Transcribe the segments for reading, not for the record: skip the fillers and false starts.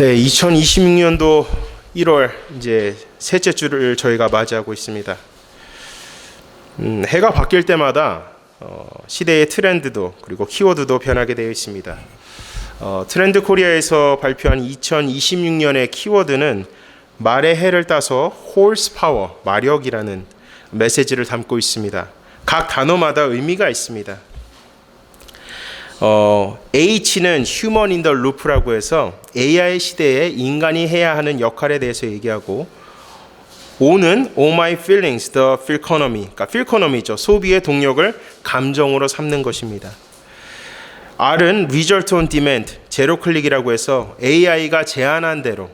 네, 2026년도 1월 이제 셋째 주를 저희가 맞이하고 있습니다. 해가 바뀔 때마다 시대의 트렌드도 그리고 키워드도 변하게 되어 있습니다. 트렌드 코리아에서 발표한 2026년의 키워드는 말의 해를 따서 horse power, 마력이라는 메시지를 담고 있습니다. 각 단어마다 의미가 있습니다. H는 human in the loop라고 해서 AI 시대에 인간이 해야 하는 역할에 대해서 얘기하고, O는 all my feelings, the feeconomy, 그러니까 feeconomy죠. 소비의 동력을 감정으로 삼는 것입니다. R은 result on demand, 제로 클릭이라고 해서 AI가 제안한 대로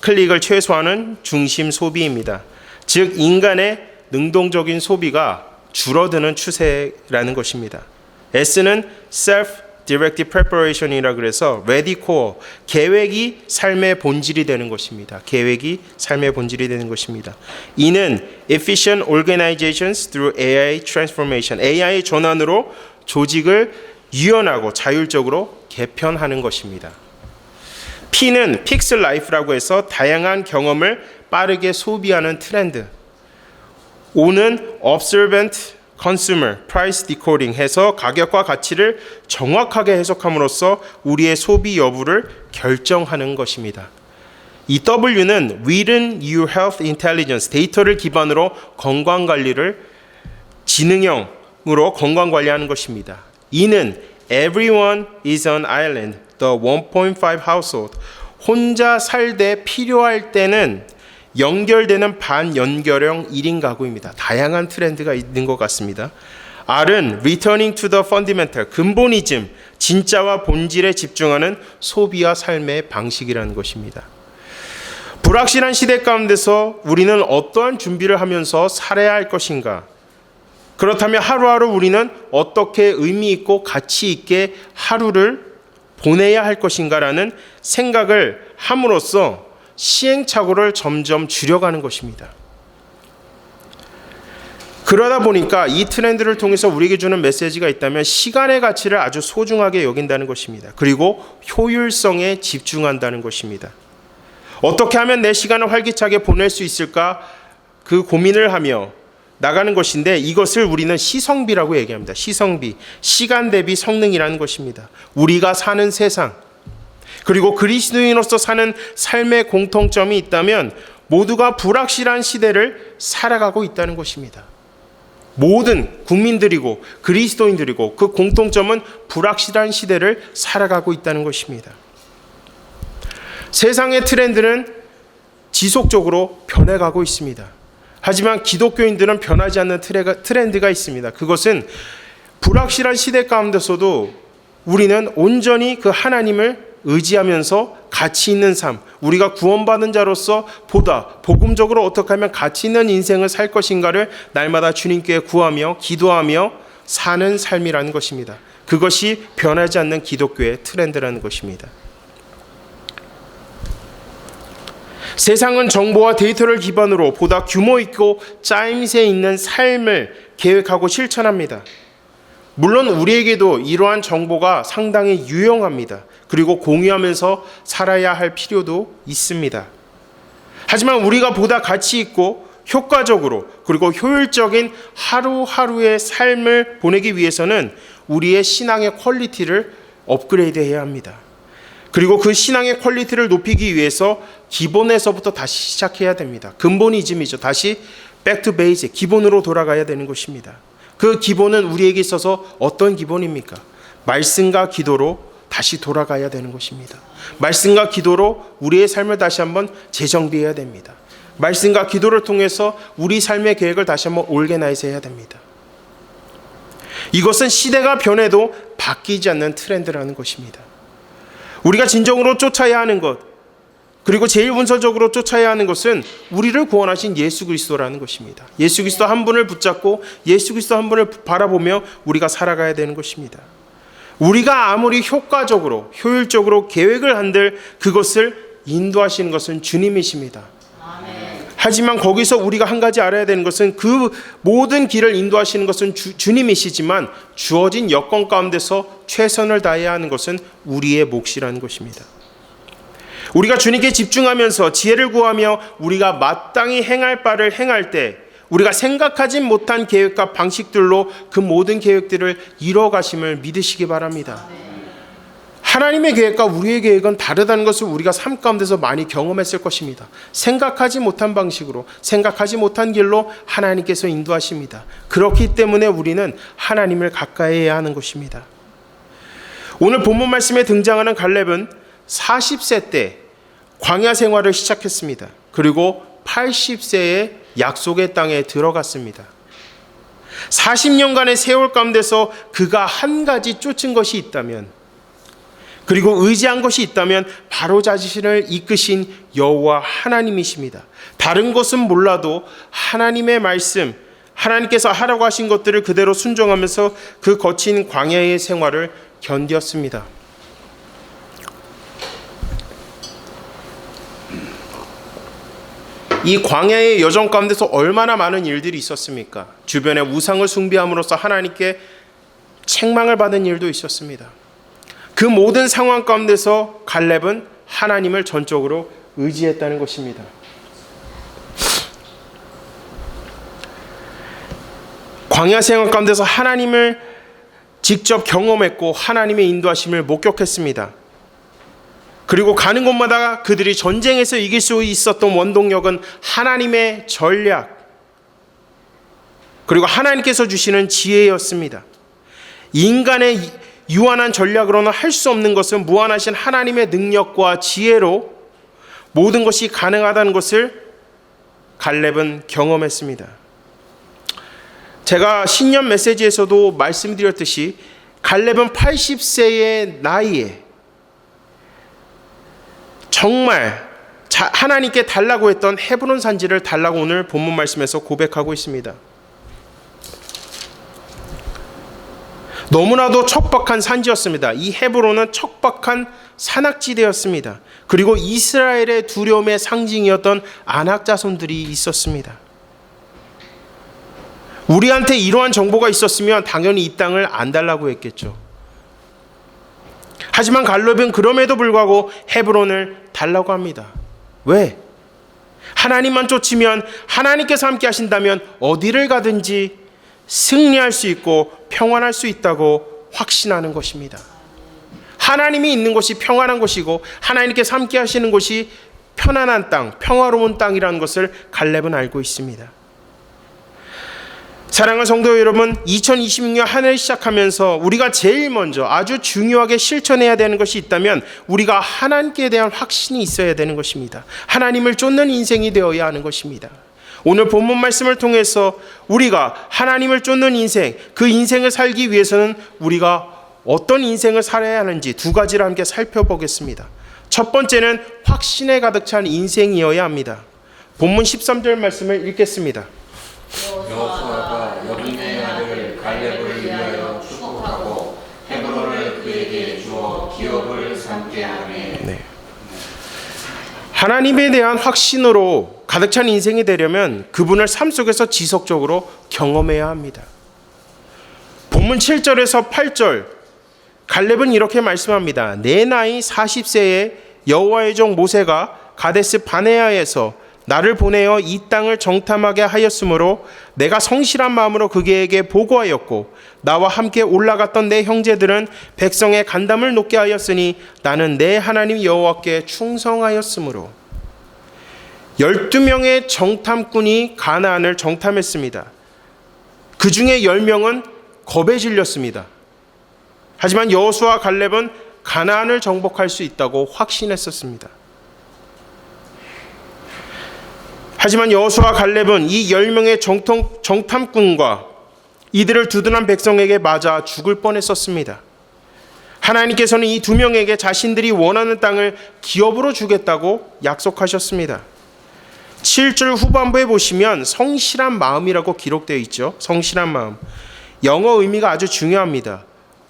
클릭을 최소화하는 중심 소비입니다. 즉 인간의 능동적인 소비가 줄어드는 추세라는 것입니다. S는 self-directed preparation이라 그래서 ready core, 계획이 삶의 본질이 되는 것입니다. 계획이 삶의 본질이 되는 것입니다. E는 efficient organizations through AI transformation, AI 전환으로 조직을 유연하고 자율적으로 개편하는 것입니다. P는 픽셀 라이프라고 해서 다양한 경험을 빠르게 소비하는 트렌드. O는 observant consumer, price decoding 해서 가격과 가치를 정확하게 해석함으로써 우리의 소비 여부를 결정하는 것입니다. 이 W는 written your health intelligence, 데이터를 기반으로 건강관리를 지능형으로 건강관리하는 것입니다. E는 everyone is an island, the 1.5 household, 혼자 살되 필요할 때는 연결되는 반연결형 1인 가구입니다. 다양한 트렌드가 있는 것 같습니다. R은 returning to the fundamental, 근본이즘, 진짜와 본질에 집중하는 소비와 삶의 방식이라는 것입니다. 불확실한 시대 가운데서 우리는 어떠한 준비를 하면서 살아야 할 것인가? 그렇다면 하루하루 우리는 어떻게 의미 있고 가치 있게 하루를 보내야 할 것인가라는 생각을 함으로써 시행착오를 점점 줄여가는 것입니다. 그러다 보니까 이 트렌드를 통해서 우리에게 주는 메시지가 있다면 시간의 가치를 아주 소중하게 여긴다는 것입니다. 그리고 효율성에 집중한다는 것입니다. 어떻게 하면 내 시간을 활기차게 보낼 수 있을까? 그 고민을 하며 나가는 것인데 이것을 우리는 시성비라고 얘기합니다. 시성비, 시간 대비 성능이라는 것입니다. 우리가 사는 세상, 그리고 그리스도인으로서 사는 삶의 공통점이 있다면 모두가 불확실한 시대를 살아가고 있다는 것입니다. 모든 국민들이고 그리스도인들이고 그 공통점은 불확실한 시대를 살아가고 있다는 것입니다. 세상의 트렌드는 지속적으로 변해가고 있습니다. 하지만 기독교인들은 변하지 않는 트렌드가 있습니다. 그것은 불확실한 시대 가운데서도 우리는 온전히 그 하나님을 의지하면서 가치 있는 삶, 우리가 구원받은 자로서 보다 복음적으로 어떻게 하면 가치 있는 인생을 살 것인가를 날마다 주님께 구하며 기도하며 사는 삶이라는 것입니다. 그것이 변하지 않는 기독교의 트렌드라는 것입니다. 세상은 정보와 데이터를 기반으로 보다 규모 있고 짜임새 있는 삶을 계획하고 실천합니다. 물론 우리에게도 이러한 정보가 상당히 유용합니다. 그리고 공유하면서 살아야 할 필요도 있습니다. 하지만 우리가 보다 가치 있고 효과적으로 그리고 효율적인 하루하루의 삶을 보내기 위해서는 우리의 신앙의 퀄리티를 업그레이드해야 합니다. 그리고 그 신앙의 퀄리티를 높이기 위해서 기본에서부터 다시 시작해야 됩니다. 근본이즘이죠. 다시 back to basic, 기본으로 돌아가야 되는 것입니다. 그 기본은 우리에게 있어서 어떤 기본입니까? 말씀과 기도로 다시 돌아가야 되는 것입니다. 말씀과 기도로 우리의 삶을 다시 한번 재정비해야 됩니다. 말씀과 기도를 통해서 우리 삶의 계획을 다시 한번 올게나이즈 해야 됩니다. 이것은 시대가 변해도 바뀌지 않는 트렌드라는 것입니다. 우리가 진정으로 쫓아야 하는 것, 그리고 제일 본질적으로 쫓아야 하는 것은 우리를 구원하신 예수 그리스도라는 것입니다. 예수 그리스도 한 분을 붙잡고 예수 그리스도 한 분을 바라보며 우리가 살아가야 되는 것입니다. 우리가 아무리 효과적으로 효율적으로 계획을 한들 그것을 인도하시는 것은 주님이십니다. 하지만 거기서 우리가 한 가지 알아야 되는 것은 그 모든 길을 인도하시는 것은 주님이시지만 주어진 여건 가운데서 최선을 다해야 하는 것은 우리의 몫이라는 것입니다. 우리가 주님께 집중하면서 지혜를 구하며 우리가 마땅히 행할 바를 행할 때 우리가 생각하지 못한 계획과 방식들로 그 모든 계획들을 이뤄가심을 믿으시기 바랍니다. 하나님의 계획과 우리의 계획은 다르다는 것을 우리가 삶 가운데서 많이 경험했을 것입니다. 생각하지 못한 방식으로, 생각하지 못한 길로 하나님께서 인도하십니다. 그렇기 때문에 우리는 하나님을 가까이 해야 하는 것입니다. 오늘 본문 말씀에 등장하는 갈렙은 40세 때 광야 생활을 시작했습니다. 그리고 80세에 약속의 땅에 들어갔습니다. 40년간의 세월 가운데서 그가 한 가지 쫓은 것이 있다면, 그리고 의지한 것이 있다면 바로 자신을 이끄신 여호와 하나님이십니다. 다른 것은 몰라도 하나님의 말씀, 하나님께서 하라고 하신 것들을 그대로 순종하면서 그 거친 광야의 생활을 견뎠습니다. 이 광야의 여정 가운데서 얼마나 많은 일들이 있었습니까? 주변에 우상을 숭배함으로써 하나님께 책망을 받은 일도 있었습니다. 그 모든 상황 가운데서 갈렙은 하나님을 전적으로 의지했다는 것입니다. 광야 생활 가운데서 하나님을 직접 경험했고 하나님의 인도하심을 목격했습니다. 그리고 가는 곳마다 그들이 전쟁에서 이길 수 있었던 원동력은 하나님의 전략, 그리고 하나님께서 주시는 지혜였습니다. 인간의 유한한 전략으로는 할 수 없는 것은 무한하신 하나님의 능력과 지혜로 모든 것이 가능하다는 것을 갈렙은 경험했습니다. 제가 신년 메시지에서도 말씀드렸듯이 갈렙은 80세의 나이에 정말 하나님께 달라고 했던 헤브론 산지를 달라고 오늘 본문 말씀에서 고백하고 있습니다. 너무나도 척박한 산지였습니다. 이 헤브론은 척박한 산악지대였습니다. 그리고 이스라엘의 두려움의 상징이었던 아낙 자손들이 있었습니다. 우리한테 이러한 정보가 있었으면 당연히 이 땅을 안 달라고 했겠죠. 하지만 갈렙은 그럼에도 불구하고 헤브론을 달라고 합니다. 왜? 하나님만 쫓으면, 하나님께서 함께 하신다면 어디를 가든지 승리할 수 있고 평안할 수 있다고 확신하는 것입니다. 하나님이 있는 곳이 평안한 곳이고 하나님께서 함께 하시는 곳이 편안한 땅, 평화로운 땅이라는 것을 갈렙은 알고 있습니다. 사랑하는 성도 여러분, 2026년 한 해를 시작하면서 우리가 제일 먼저 아주 중요하게 실천해야 되는 것이 있다면 우리가 하나님께 대한 확신이 있어야 되는 것입니다. 하나님을 쫓는 인생이 되어야 하는 것입니다. 오늘 본문 말씀을 통해서 우리가 하나님을 쫓는 인생, 그 인생을 살기 위해서는 우리가 어떤 인생을 살아야 하는지 두 가지를 함께 살펴보겠습니다. 첫 번째는 확신에 가득 찬 인생이어야 합니다. 본문 13절 말씀을 읽겠습니다. 여호수아가 여분의 아들 갈렙을 위하여 축복하고 헤브론을 그에게 주어 기업을 삼게 하매. 네. 하나님에 대한 확신으로 가득 찬 인생이 되려면 그분을 삶 속에서 지속적으로 경험해야 합니다. 본문 7절에서 8절 갈렙은 이렇게 말씀합니다. 내 나이 40세에 여호와의 종 모세가 가데스 바네아에서 나를 보내어 이 땅을 정탐하게 하였으므로 내가 성실한 마음으로 그에게 보고하였고 나와 함께 올라갔던 내 형제들은 백성의 간담을 높게 하였으니 나는 내 하나님 여호와께 충성하였으므로. 12명의 정탐꾼이 가나안을 정탐했습니다. 그 중에 10명은 겁에 질렸습니다. 하지만 여호수아와 갈렙은 가나안을 정복할 수 있다고 확신했었습니다. 하지만 여호수아와 갈렙은 이 10명의 정탐꾼과 이들을 두둔한 백성에게 맞아 죽을 뻔했었습니다. 하나님께서는 이 두 명에게 자신들이 원하는 땅을 기업으로 주겠다고 약속하셨습니다. 7절 후반부에 보시면 성실한 마음이라고 기록되어 있죠. 성실한 마음. 영어 의미가 아주 중요합니다.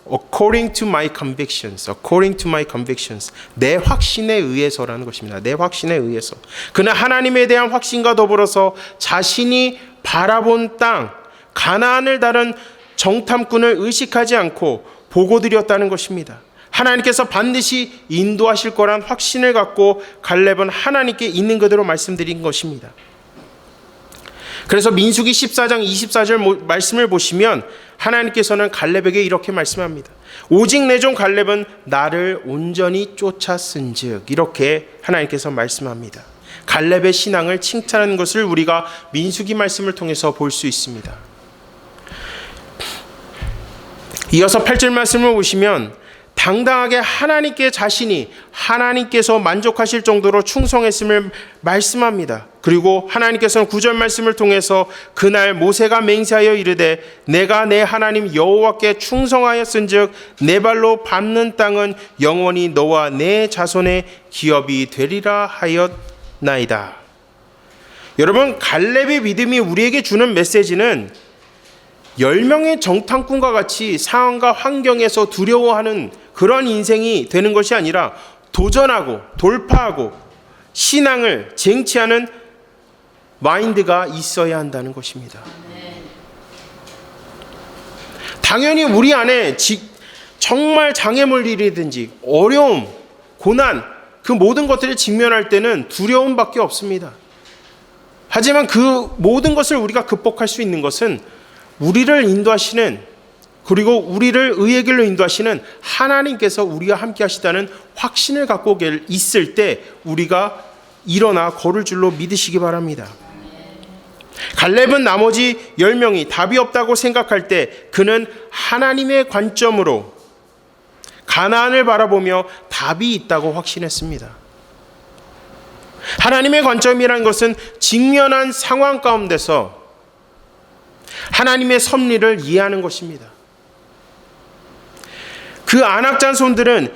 According to my convictions. According to my convictions. 내 확신에 의해서라는 것입니다. 내 확신에 의해서. 그는 하나님에 대한 확신과 더불어서 자신이 바라본 땅, 가나안을 다른 정탐꾼을 의식하지 않고 보고드렸다는 것입니다. 하나님께서 반드시 인도하실 거란 확신을 갖고 갈렙은 하나님께 있는 그대로 말씀드린 것입니다. 그래서 민수기 14장 24절 말씀을 보시면 하나님께서는 갈렙에게 이렇게 말씀합니다. 오직 내 종 갈렙은 나를 온전히 쫓았은즉, 이렇게 하나님께서 말씀합니다. 갈렙의 신앙을 칭찬하는 것을 우리가 민수기 말씀을 통해서 볼 수 있습니다. 이어서 8절 말씀을 보시면 당당하게 하나님께 자신이 하나님께서 만족하실 정도로 충성했음을 말씀합니다. 그리고 하나님께서는 9절 말씀을 통해서 그날 모세가 맹세하여 이르되 내가 내 하나님 여호와께 충성하였은즉 내 발로 밟는 땅은 영원히 너와 내 자손의 기업이 되리라 하였나이다. 여러분, 갈렙의 믿음이 우리에게 주는 메시지는 10명의 정탐꾼과 같이 상황과 환경에서 두려워하는 그런 인생이 되는 것이 아니라 도전하고 돌파하고 신앙을 쟁취하는 마인드가 있어야 한다는 것입니다. 당연히 우리 안에 정말 장애물 일이든지 어려움, 고난, 그 모든 것들을 직면할 때는 두려움밖에 없습니다. 하지만 그 모든 것을 우리가 극복할 수 있는 것은 우리를 인도하시는, 그리고 우리를 의의 길로 인도하시는 하나님께서 우리와 함께 하시다는 확신을 갖고 있을 때 우리가 일어나 걸을 줄로 믿으시기 바랍니다. 갈렙은 나머지 10명이 답이 없다고 생각할 때 그는 하나님의 관점으로 가나안을 바라보며 답이 있다고 확신했습니다. 하나님의 관점이라는 것은 직면한 상황 가운데서 하나님의 섭리를 이해하는 것입니다. 그 안악자손들은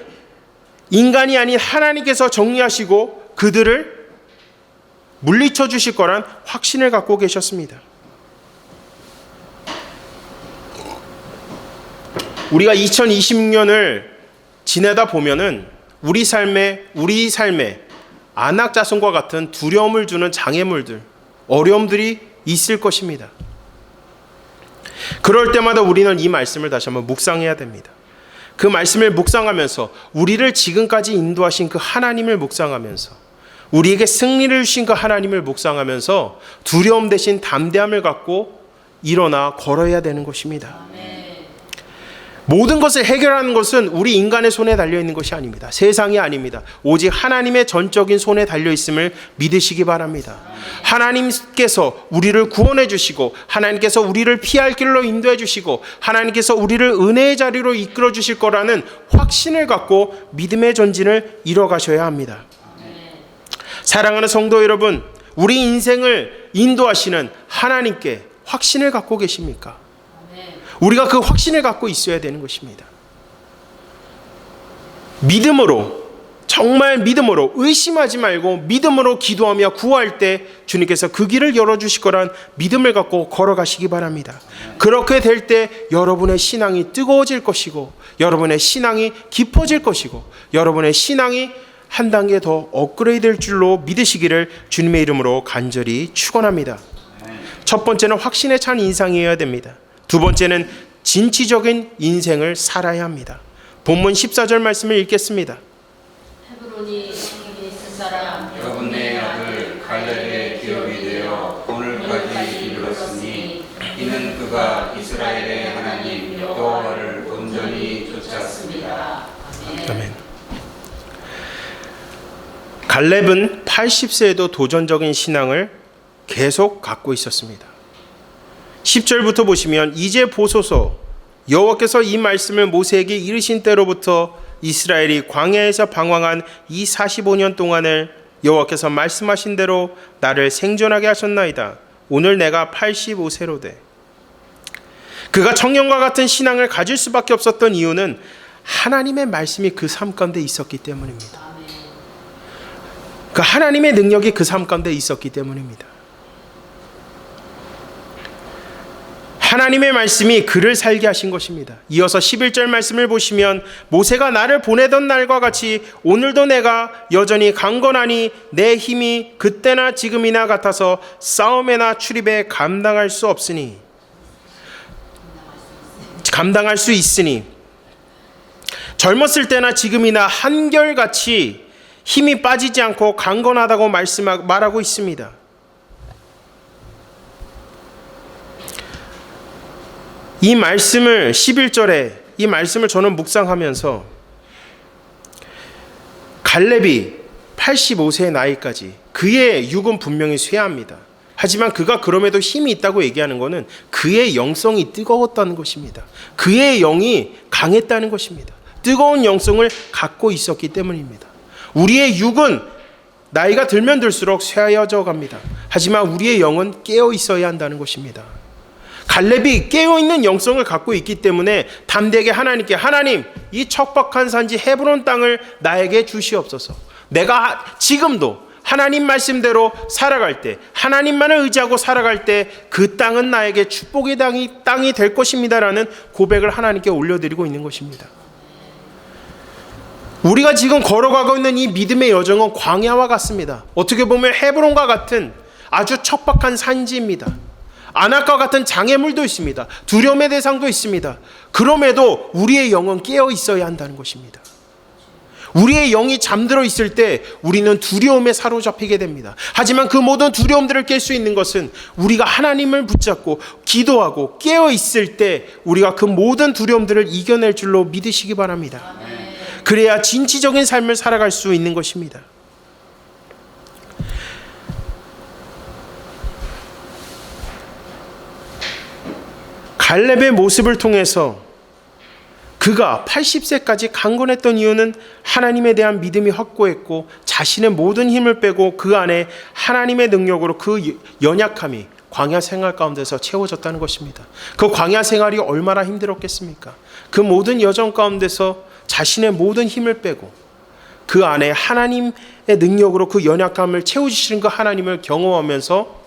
인간이 아닌 하나님께서 정리하시고 그들을 물리쳐 주실 거란 확신을 갖고 계셨습니다. 우리가 2026년을 지내다 보면은 우리 삶에 안악자손과 같은 두려움을 주는 장애물들, 어려움들이 있을 것입니다. 그럴 때마다 우리는 이 말씀을 다시 한번 묵상해야 됩니다. 그 말씀을 묵상하면서 우리를 지금까지 인도하신 그 하나님을 묵상하면서 우리에게 승리를 주신 그 하나님을 묵상하면서 두려움 대신 담대함을 갖고 일어나 걸어야 되는 것입니다. 모든 것을 해결하는 것은 우리 인간의 손에 달려있는 것이 아닙니다. 세상이 아닙니다. 오직 하나님의 전적인 손에 달려있음을 믿으시기 바랍니다. 하나님께서 우리를 구원해 주시고 하나님께서 우리를 피할 길로 인도해 주시고 하나님께서 우리를 은혜의 자리로 이끌어 주실 거라는 확신을 갖고 믿음의 전진을 이뤄가셔야 합니다. 사랑하는 성도 여러분, 우리 인생을 인도하시는 하나님께 확신을 갖고 계십니까? 우리가 그 확신을 갖고 있어야 되는 것입니다. 믿음으로, 정말 믿음으로, 의심하지 말고 믿음으로 기도하며 구할 때 주님께서 그 길을 열어주실 거란 믿음을 갖고 걸어가시기 바랍니다. 그렇게 될 때 여러분의 신앙이 뜨거워질 것이고 여러분의 신앙이 깊어질 것이고 여러분의 신앙이 한 단계 더 업그레이드 될 줄로 믿으시기를 주님의 이름으로 간절히 축원합니다. 첫 번째는 확신에 찬 인상이어야 됩니다. 두 번째는 진취적인 인생을 살아야 합니다. 본문 14절 말씀을 읽겠습니다. 헤브론이 성읍이 있을 사람 여분의 아들 갈렙의 기업이 되어 오늘까지 이르렀으니 이는 그가 이스라엘의 하나님 여호와를 온전히 쫓았습니다. 아멘. 갈렙은 80세에도 도전적인 신앙을 계속 갖고 있었습니다. 10절부터 보시면 이제 보소서 여호와께서 이 말씀을 모세에게 이르신 때로부터 이스라엘이 광야에서 방황한 이 45년 동안을 여호와께서 말씀하신 대로 나를 생존하게 하셨나이다. 오늘 내가 85세로 돼. 그가 청년과 같은 신앙을 가질 수밖에 없었던 이유는 하나님의 말씀이 그 삶 가운데 있었기 때문입니다. 그 하나님의 능력이 그 삶 가운데 있었기 때문입니다. 하나님의 말씀이 그를 살게 하신 것입니다. 이어서 11절 말씀을 보시면 모세가 나를 보내던 날과 같이 오늘도 내가 여전히 강건하니 내 힘이 그때나 지금이나 같아서 싸움에나 출입에 감당할 수 있으니 젊었을 때나 지금이나 한결같이 힘이 빠지지 않고 강건하다고 말하고 있습니다. 이 말씀을 11절에 이 말씀을 저는 묵상하면서 갈렙이 85세의 나이까지 그의 육은 분명히 쇠합니다. 하지만 그가 그럼에도 힘이 있다고 얘기하는 것은 그의 영성이 뜨거웠다는 것입니다. 그의 영이 강했다는 것입니다. 뜨거운 영성을 갖고 있었기 때문입니다. 우리의 육은 나이가 들면 들수록 쇠하여져 갑니다. 하지만 우리의 영은 깨어 있어야 한다는 것입니다. 갈렙이 깨어있는 영성을 갖고 있기 때문에 담대하게 하나님께 하나님 이 척박한 산지 헤브론 땅을 나에게 주시옵소서. 내가 지금도 하나님 말씀대로 살아갈 때 하나님만을 의지하고 살아갈 때 그 땅은 나에게 축복의 땅이 될 것입니다라는 고백을 하나님께 올려드리고 있는 것입니다. 우리가 지금 걸어가고 있는 이 믿음의 여정은 광야와 같습니다. 어떻게 보면 헤브론과 같은 아주 척박한 산지입니다. 안악과 같은 장애물도 있습니다. 두려움의 대상도 있습니다. 그럼에도 우리의 영은 깨어 있어야 한다는 것입니다. 우리의 영이 잠들어 있을 때 우리는 두려움에 사로잡히게 됩니다. 하지만 그 모든 두려움들을 깰 수 있는 것은 우리가 하나님을 붙잡고 기도하고 깨어 있을 때 우리가 그 모든 두려움들을 이겨낼 줄로 믿으시기 바랍니다. 그래야 진취적인 삶을 살아갈 수 있는 것입니다. 갈렙의 모습을 통해서 그가 80세까지 강건했던 이유는 하나님에 대한 믿음이 확고했고 자신의 모든 힘을 빼고 그 안에 하나님의 능력으로 그 연약함이 광야 생활 가운데서 채워졌다는 것입니다. 그 광야 생활이 얼마나 힘들었겠습니까? 그 모든 여정 가운데서 자신의 모든 힘을 빼고 그 안에 하나님의 능력으로 그 연약함을 채워주시는 그 하나님을 경험하면서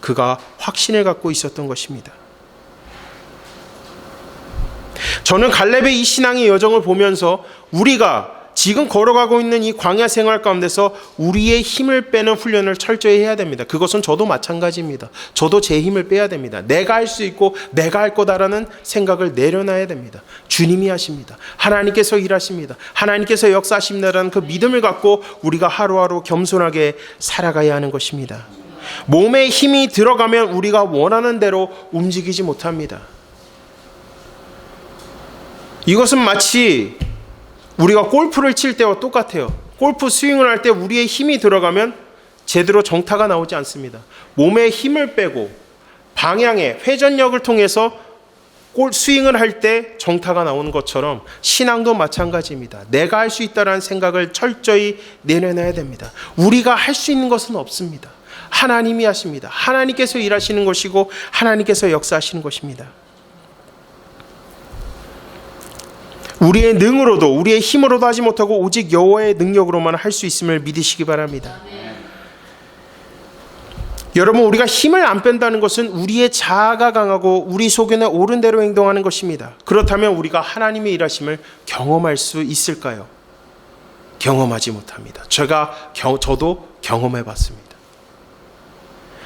그가 확신을 갖고 있었던 것입니다. 저는 갈렙의 이 신앙의 여정을 보면서 우리가 지금 걸어가고 있는 이 광야 생활 가운데서 우리의 힘을 빼는 훈련을 철저히 해야 됩니다. 그것은 저도 마찬가지입니다. 저도 제 힘을 빼야 됩니다. 내가 할 수 있고 내가 할 거다라는 생각을 내려놔야 됩니다. 주님이 하십니다. 하나님께서 일하십니다. 하나님께서 역사하십니다라는 그 믿음을 갖고 우리가 하루하루 겸손하게 살아가야 하는 것입니다. 몸에 힘이 들어가면 우리가 원하는 대로 움직이지 못합니다. 이것은 마치 우리가 골프를 칠 때와 똑같아요. 골프 스윙을 할 때 우리의 힘이 들어가면 제대로 정타가 나오지 않습니다. 몸에 힘을 빼고 방향의 회전력을 통해서 스윙을 할 때 정타가 나오는 것처럼 신앙도 마찬가지입니다. 내가 할 수 있다는 생각을 철저히 내려놔야 됩니다. 우리가 할 수 있는 것은 없습니다. 하나님이 하십니다. 하나님께서 일하시는 것이고 하나님께서 역사하시는 것입니다. 우리의 능으로도 우리의 힘으로도 하지 못하고 오직 여호와의 능력으로만 할 수 있음을 믿으시기 바랍니다. 여러분, 우리가 힘을 안 뺀다는 것은 우리의 자아가 강하고 우리 소견에 옳은 대로 행동하는 것입니다. 그렇다면 우리가 하나님의 일하심을 경험할 수 있을까요? 경험하지 못합니다. 저도 경험해 봤습니다.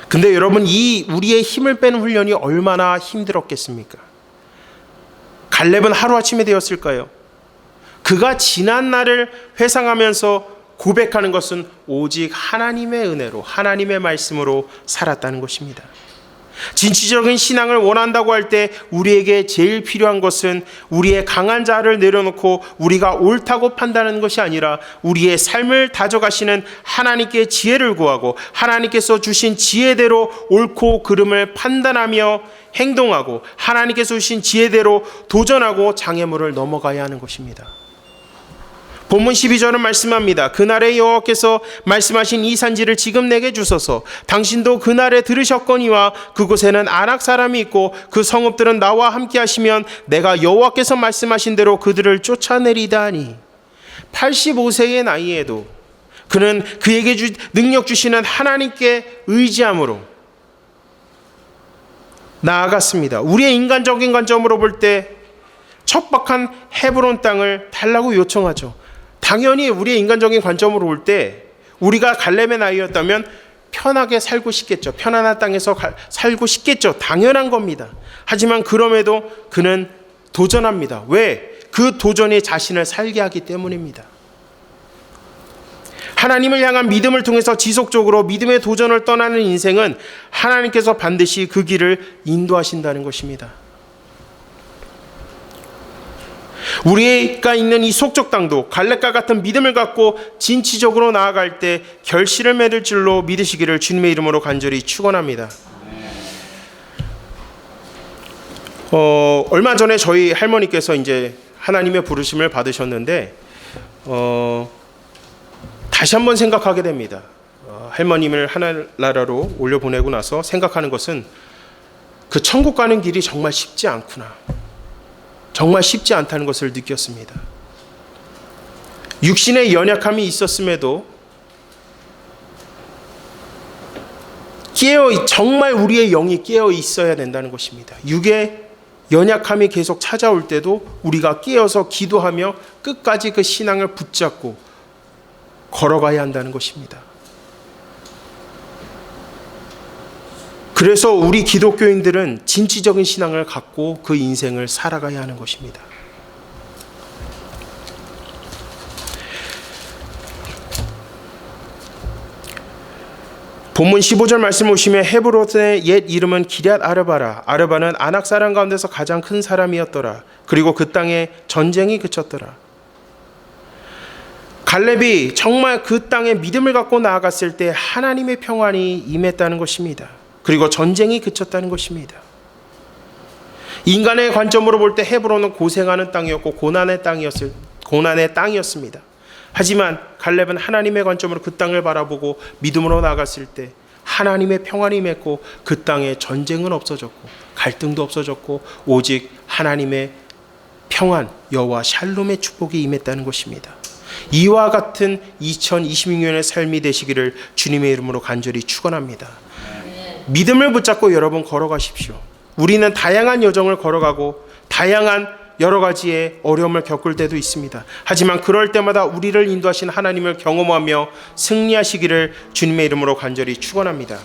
근데 여러분, 이 우리의 힘을 빼는 훈련이 얼마나 힘들었겠습니까? 갈렙은 하루아침에 되었을까요? 그가 지난 날을 회상하면서 고백하는 것은 오직 하나님의 은혜로 하나님의 말씀으로 살았다는 것입니다. 진취적인 신앙을 원한다고 할 때 우리에게 제일 필요한 것은 우리의 강한 자아를 내려놓고 우리가 옳다고 판단하는 것이 아니라 우리의 삶을 다져가시는 하나님께 지혜를 구하고 하나님께서 주신 지혜대로 옳고 그름을 판단하며 행동하고 하나님께서 주신 지혜대로 도전하고 장애물을 넘어가야 하는 것입니다. 본문 12절은 말씀합니다. 그날에 여호와께서 말씀하신 이 산지를 지금 내게 주소서. 당신도 그날에 들으셨거니와 그곳에는 아낙 사람이 있고 그 성읍들은 나와 함께 하시면 내가 여호와께서 말씀하신 대로 그들을 쫓아내리다 하니. 85세의 나이에도 그는 그에게 능력 주시는 하나님께 의지함으로 나아갔습니다. 우리의 인간적인 관점으로 볼 때 척박한 헤브론 땅을 달라고 요청하죠. 당연히 우리의 인간적인 관점으로 볼 때 우리가 갈렙의 나이였다면 편하게 살고 싶겠죠. 편안한 땅에서 살고 싶겠죠. 당연한 겁니다. 하지만 그럼에도 그는 도전합니다. 왜? 그 도전에 자신을 살게 하기 때문입니다. 하나님을 향한 믿음을 통해서 지속적으로 믿음의 도전을 떠나는 인생은 하나님께서 반드시 그 길을 인도하신다는 것입니다. 우리가 있는 이 속적 땅도 갈렙과 같은 믿음을 갖고 진취적으로 나아갈 때 결실을 맺을 줄로 믿으시기를 주님의 이름으로 간절히 축원합니다. 얼마 전에 저희 할머니께서 이제 하나님의 부르심을 받으셨는데 다시 한번 생각하게 됩니다. 할머님을 하늘나라로 올려보내고 나서 생각하는 것은 그 천국 가는 길이 정말 쉽지 않구나. 정말 쉽지 않다는 것을 느꼈습니다. 육신의 연약함이 있었음에도 정말 우리의 영이 깨어 있어야 된다는 것입니다. 육의 연약함이 계속 찾아올 때도 우리가 깨어서 기도하며 끝까지 그 신앙을 붙잡고 걸어가야 한다는 것입니다. 그래서 우리 기독교인들은 진취적인 신앙을 갖고 그 인생을 살아가야 하는 것입니다. 본문 15절 말씀 보시면 헤브론의 옛 이름은 기럇 아르바라. 아르바는 아낙 사람 가운데서 가장 큰 사람이었더라. 그리고 그 땅에 전쟁이 그쳤더라. 갈렙이 정말 그 땅에 믿음을 갖고 나아갔을 때 하나님의 평안이 임했다는 것입니다. 그리고 전쟁이 그쳤다는 것입니다. 인간의 관점으로 볼 때 헤브론은 고생하는 땅이었고 고난의 땅이었습니다. 하지만 갈렙은 하나님의 관점으로 그 땅을 바라보고 믿음으로 나아갔을 때 하나님의 평안이 임했고 그 땅에 전쟁은 없어졌고 갈등도 없어졌고 오직 하나님의 평안, 여호와 샬롬의 축복이 임했다는 것입니다. 이와 같은 2026년의 삶이 되시기를 주님의 이름으로 간절히 축원합니다. 믿음을 붙잡고 여러분 걸어가십시오. 우리는 다양한 여정을 걸어가고 다양한 여러 가지의 어려움을 겪을 때도 있습니다. 하지만 그럴 때마다 우리를 인도하신 하나님을 경험하며 승리하시기를 주님의 이름으로 간절히 축원합니다.